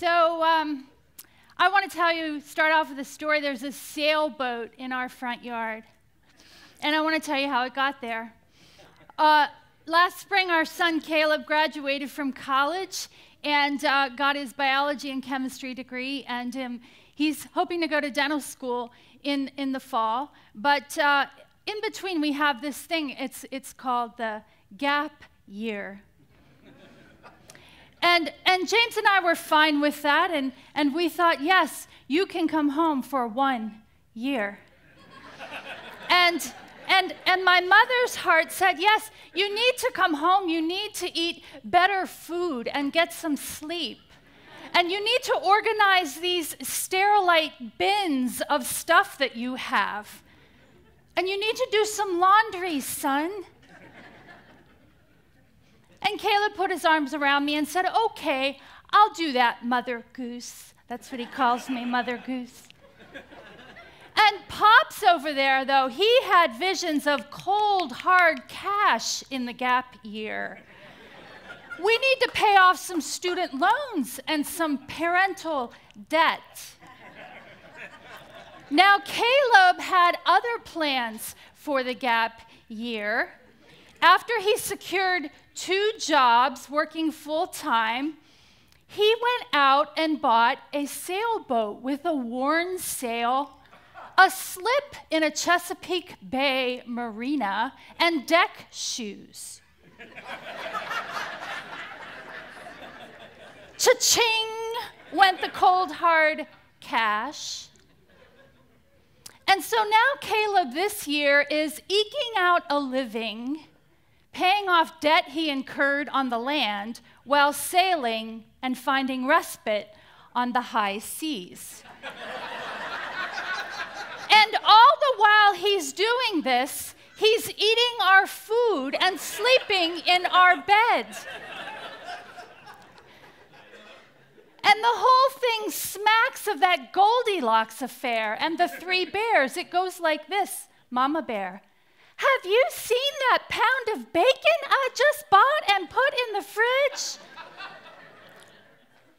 I want to start off with a story. There's a sailboat in our front yard, and I want to tell you how it got there. Last spring, our son Caleb graduated from college and got his biology and chemistry degree, and he's hoping to go to dental school in the fall. But in between, we have this thing. It's called the gap year. And James and I were fine with that, and we thought, yes, you can come home for 1 year. And my mother's heart said, yes, you need to come home. You need to eat better food and get some sleep. And you need to organize these sterilite bins of stuff that you have. And you need to do some laundry, son. And Caleb put his arms around me and said, okay, I'll do that, Mother Goose. That's what he calls me, Mother Goose. And Pops over there, though, he had visions of cold, hard cash in the gap year. We need to pay off some student loans and some parental debt. Now, Caleb had other plans for the gap year. After he secured 2 jobs working full-time, he went out and bought a sailboat with a worn sail, a slip in a Chesapeake Bay marina, and deck shoes. Cha-ching went the cold, hard cash. And so now Caleb this year is eking out a living, paying off debt he incurred on the land while sailing and finding respite on the high seas. And all the while he's doing this, he's eating our food and sleeping in our beds. And the whole thing smacks of that Goldilocks affair and the 3 bears. It goes like this, Mama Bear. Have you seen that pound of bacon I just bought and put in the fridge?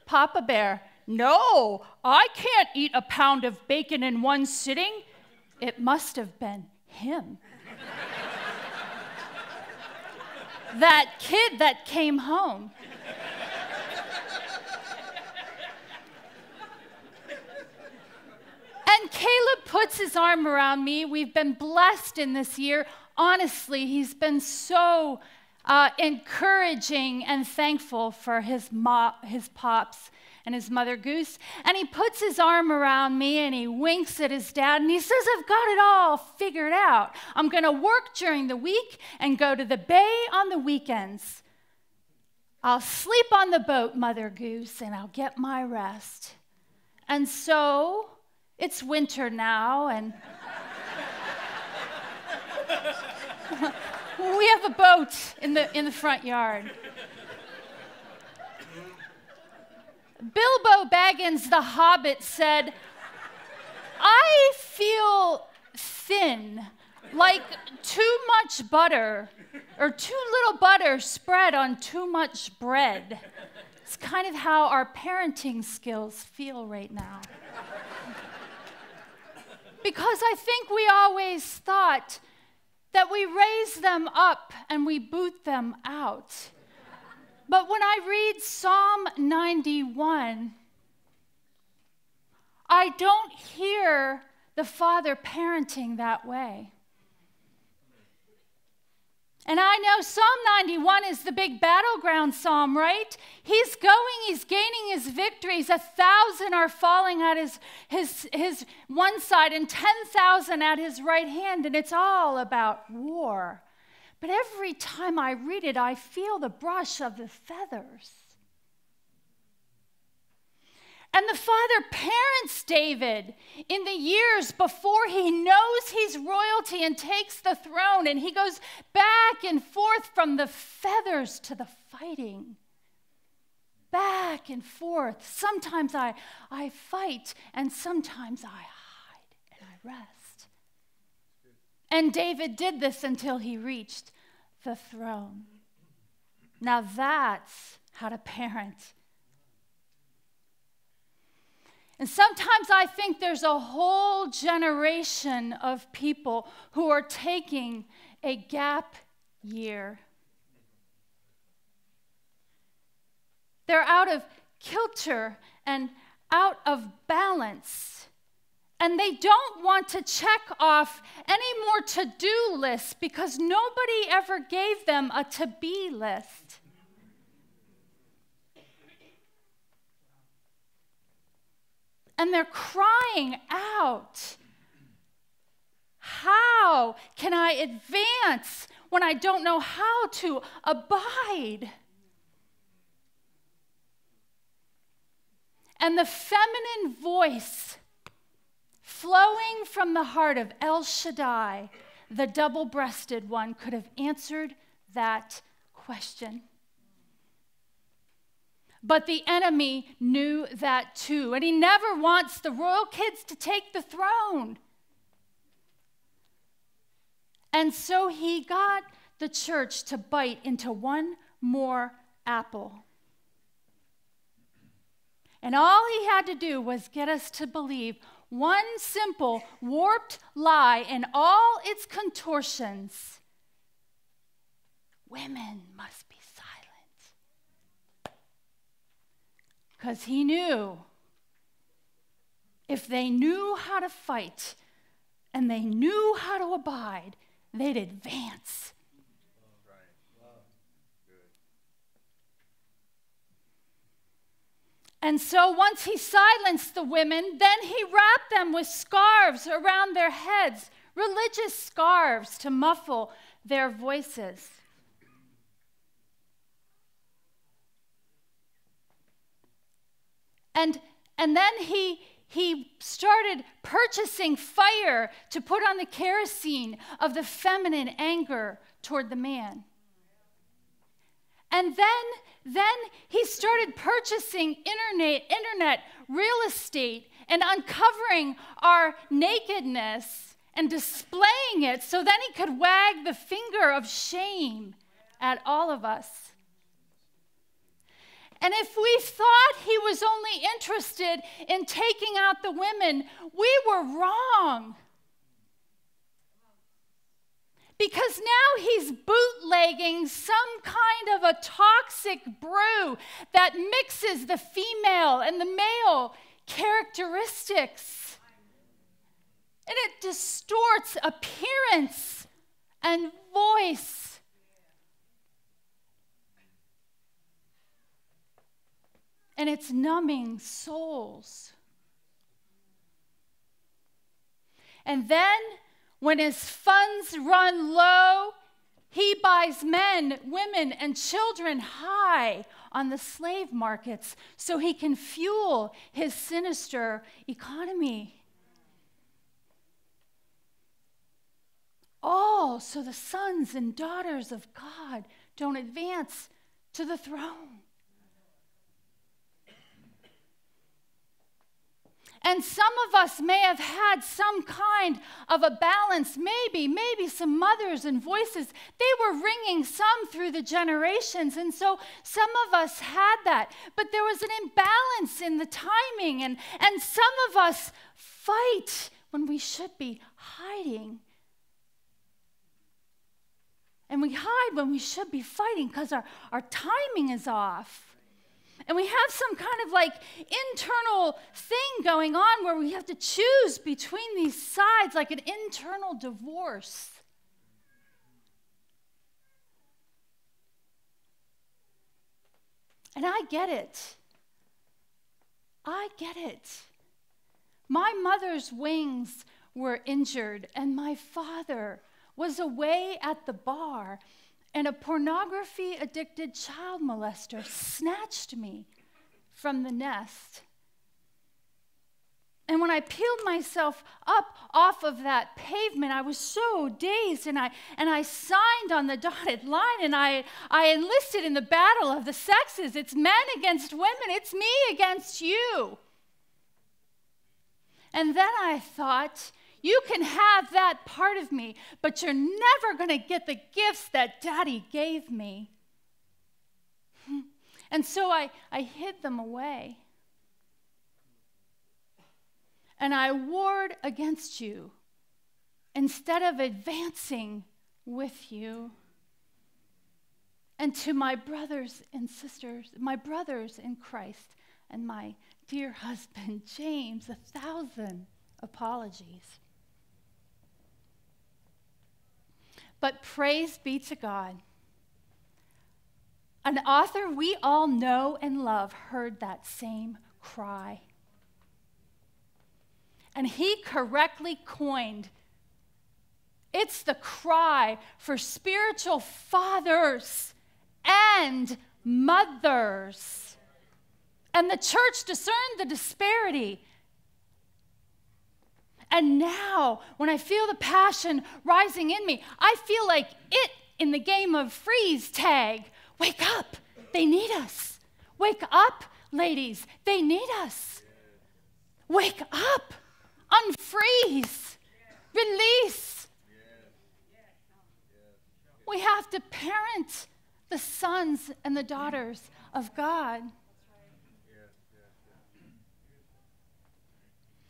Papa Bear, no, I can't eat a pound of bacon in one sitting. It must have been him. That kid that came home. And Caleb puts his arm around me. We've been blessed in this year. Honestly, he's been so encouraging and thankful for his pops and his Mother Goose. And he puts his arm around me and he winks at his dad and he says, I've got it all figured out. I'm going to work during the week and go to the bay on the weekends. I'll sleep on the boat, Mother Goose, and I'll get my rest. And so it's winter now, and we have a boat in the front yard. Bilbo Baggins the Hobbit said, I feel thin, like too much butter, or too little butter spread on too much bread. It's kind of how our parenting skills feel right now. Because I think we always thought that we raise them up and we boot them out. But when I read Psalm 91, I don't hear the Father parenting that way. And I know Psalm 91 is the big battleground psalm, right? He's going, he's gaining his victories. 1,000 are falling at his one side and 10,000 at his right hand, and it's all about war. But every time I read it, I feel the brush of the feathers. And the Father parents David in the years before he knows he's royalty and takes the throne, and he goes back and forth from the feathers to the fighting. Back and forth. Sometimes I fight, and sometimes I hide and I rest. And David did this until he reached the throne. Now that's how to parent. And sometimes I think there's a whole generation of people who are taking a gap year. They're out of kilter and out of balance. And they don't want to check off any more to-do lists because nobody ever gave them a to-be list. And they're crying out, how can I advance when I don't know how to abide? And the feminine voice flowing from the heart of El Shaddai, the double-breasted one, could have answered that question. But the enemy knew that too, and he never wants the royal kids to take the throne. And so he got the church to bite into one more apple. And all he had to do was get us to believe one simple, warped lie in all its contortions. Women must be silent. Because he knew if they knew how to fight and they knew how to abide, they'd advance. And so once he silenced the women, then he wrapped them with scarves around their heads, religious scarves to muffle their voices. And then he started purchasing fire to put on the kerosene of the feminine anger toward the man. And then he started purchasing internet real estate and uncovering our nakedness and displaying it so then he could wag the finger of shame at all of us. And if we thought he was only interested in taking out the women, we were wrong. Because now he's bootlegging some kind of a toxic brew that mixes the female and the male characteristics. And it distorts appearance and voice. And it's numbing souls. And then, when his funds run low, he buys men, women, and children high on the slave markets so he can fuel his sinister economy. All so the sons and daughters of God don't advance to the throne. And some of us may have had some kind of a balance, maybe some mothers and voices. They were ringing some through the generations, and so some of us had that. But there was an imbalance in the timing, and some of us fight when we should be hiding. And we hide when we should be fighting because our timing is off. And we have some kind of like internal thing going on where we have to choose between these sides, like an internal divorce. And I get it. I get it. My mother's wings were injured, and my father was away at the bar. And a pornography-addicted child molester snatched me from the nest. And when I peeled myself up off of that pavement, I was so dazed, and I signed on the dotted line, and I enlisted in the battle of the sexes. It's men against women. It's me against you. And then I thought, you can have that part of me, but you're never going to get the gifts that Daddy gave me. And so I hid them away. and I warred against you instead of advancing with you. And to my brothers and sisters, my brothers in Christ, and my dear husband, James, 1,000 apologies. But praise be to God. An author we all know and love heard that same cry. And he correctly coined, it's the cry for spiritual fathers and mothers. And the church discerned the disparity. And now, when I feel the passion rising in me, I feel like it in the game of freeze tag. Wake up, they need us. Wake up, ladies, they need us. Wake up, unfreeze, release. We have to parent the sons and the daughters of God.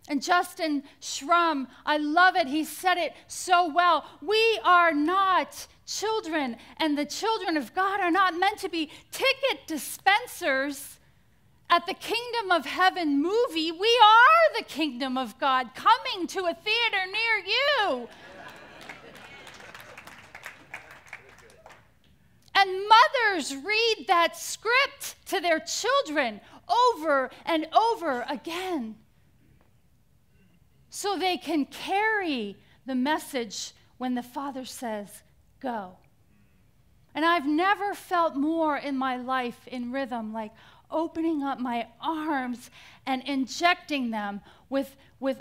And Justin Schrum, I love it. He said it so well. We are not children, and the children of God are not meant to be ticket dispensers at the Kingdom of Heaven movie. We are the kingdom of God coming to a theater near you. And mothers read that script to their children over and over again, so they can carry the message when the Father says, go. And I've never felt more in my life in rhythm like opening up my arms and injecting them with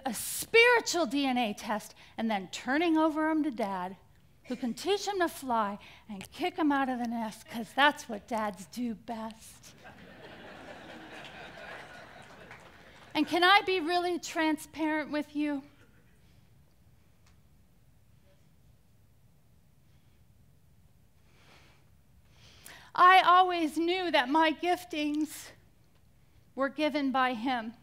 a spiritual DNA test and then turning over them to Dad, who can teach them to fly and kick them out of the nest, because that's what dads do best. And can I be really transparent with you? I always knew that my giftings were given by Him.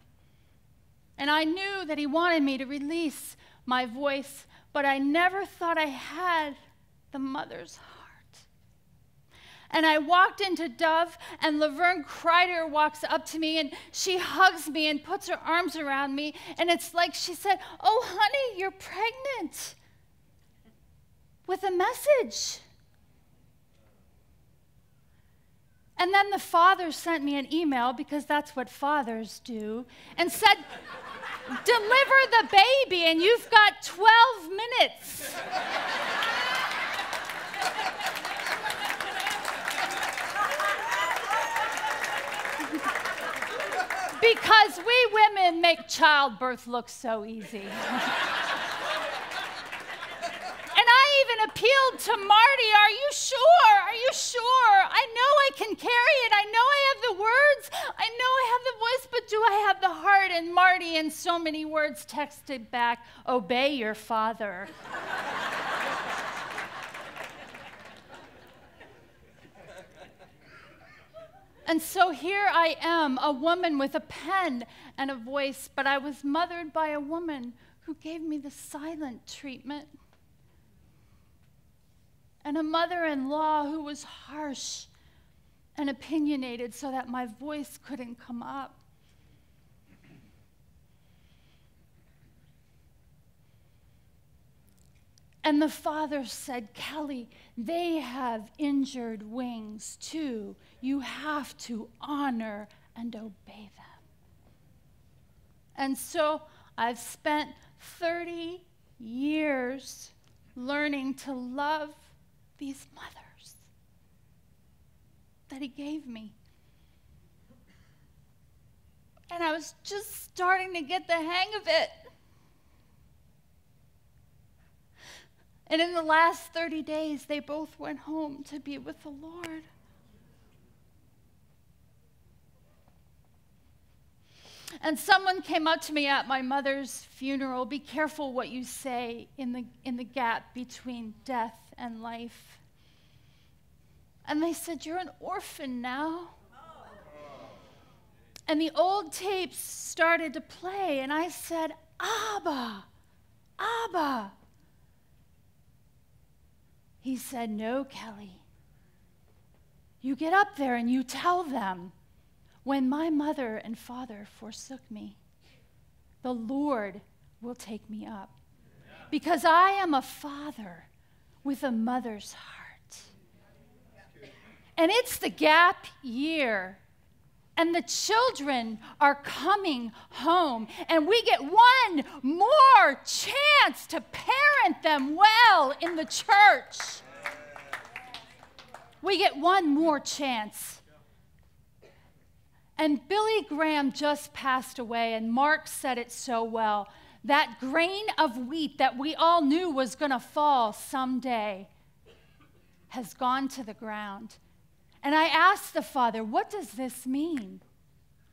And I knew that He wanted me to release my voice, but I never thought I had the mother's heart. And I walked into Dove, and Laverne Kreider walks up to me, and she hugs me and puts her arms around me, and it's like she said, oh, honey, you're pregnant with a message. And then the father sent me an email, because that's what fathers do, and said, deliver the baby, and you've got 12 minutes. Because we women make childbirth look so easy. And I even appealed to Marty, are you sure? Are you sure? I know I can carry it. I know I have the words. I know I have the voice, but do I have the heart? And Marty, in so many words, texted back, obey your father. And so here I am, a woman with a pen and a voice, but I was mothered by a woman who gave me the silent treatment, and a mother-in-law who was harsh and opinionated so that my voice couldn't come up. And the father said, Kelli, they have injured wings too. You have to honor and obey them. And so I've spent 30 years learning to love these mothers that He gave me. And I was just starting to get the hang of it. And in the last 30 days, they both went home to be with the Lord. And someone came up to me at my mother's funeral, be careful what you say in the gap between death and life. And they said, you're an orphan now. And the old tapes started to play, and I said, Abba, Abba. He said, no, Kelli. You get up there and you tell them, when my mother and father forsook me, the Lord will take me up. Because I am a father with a mother's heart. And it's the gap year. And the children are coming home. And we get one more chance to parent them well in the church. We get one more chance. And Billy Graham just passed away, and Mark said it so well. That grain of wheat that we all knew was going to fall someday has gone to the ground. And I asked the father, what does this mean?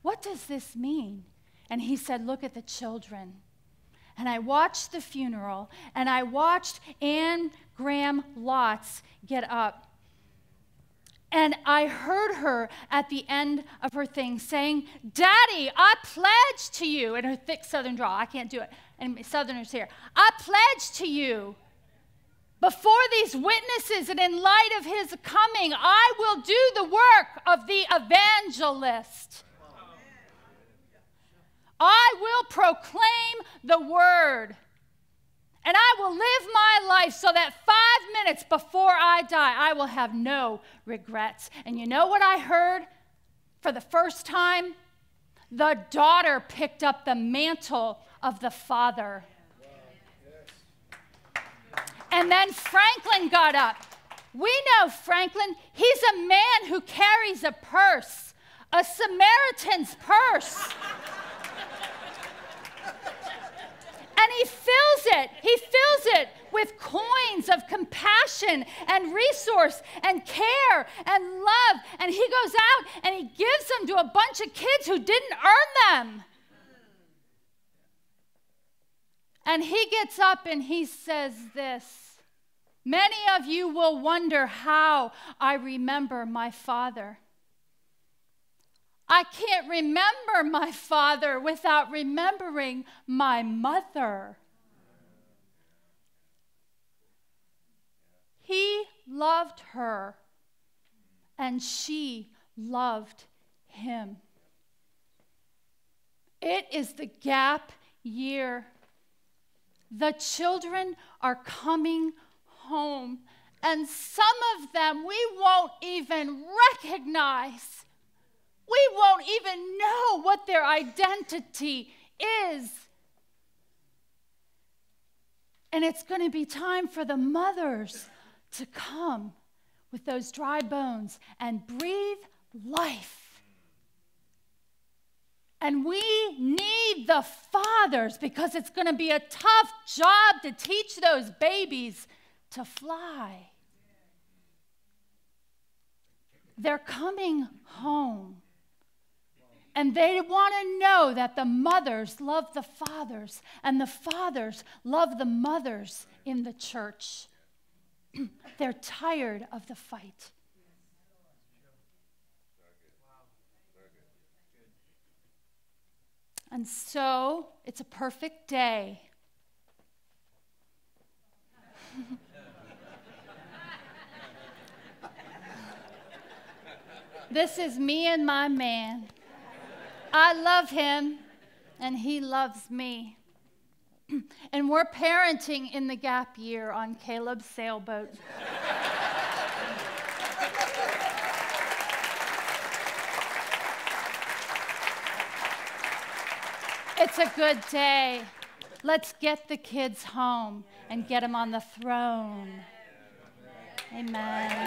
What does this mean? And he said, look at the children. And I watched the funeral, and I watched Anne Graham Lotz get up. And I heard her at the end of her thing saying, Daddy, I pledge to you, in her thick southern drawl, I can't do it, and southerners here, I pledge to you, before these witnesses and in light of his coming, I will do the work of the evangelist. I will proclaim the word. And I will live my life so that 5 minutes before I die, I will have no regrets. And you know what I heard for the first time? The daughter picked up the mantle of the father. And then Franklin got up. We know Franklin. He's a man who carries a purse, a Samaritan's purse. And he fills it with coins of compassion and resource and care and love. And he goes out and he gives them to a bunch of kids who didn't earn them. And he gets up and he says this, many of you will wonder how I remember my father. I can't remember my father without remembering my mother. He loved her, and she loved him. It is the gap year. The children are coming home, and some of them we won't even recognize. We won't even know what their identity is. And it's going to be time for the mothers to come with those dry bones and breathe life. And we need the fathers because it's going to be a tough job to teach those babies to fly. They're coming home. And they want to know that the mothers love the fathers and the fathers love the mothers in the church. They're tired of the fight. And so it's a perfect day. This is me and my man. I love him, and he loves me. And we're parenting in the gap year on Caleb's sailboat. It's a good day. Let's get the kids home and get them on the throne. Amen.